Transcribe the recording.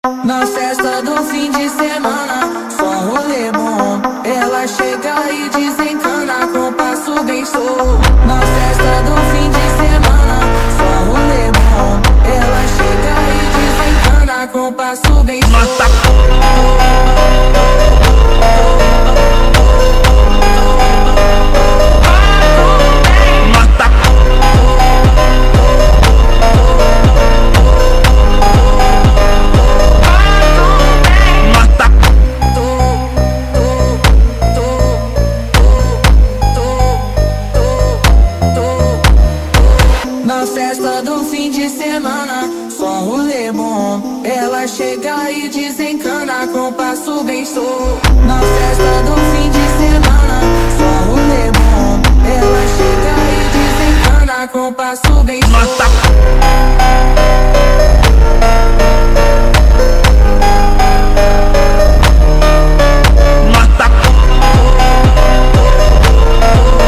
Na festa do fim de semana, só rolê bom. Ela chega e desencana com passo bem solto. Na festa do fim de semana, só rolê bom. Ela chega e desencana com passo bem solto. Na festa do fim de semana, só rolê bom. Ela chega e desencana com passo bem solto. Na festa do fim de semana, só rolê bom. Ela chega e desencana com passo bem solto.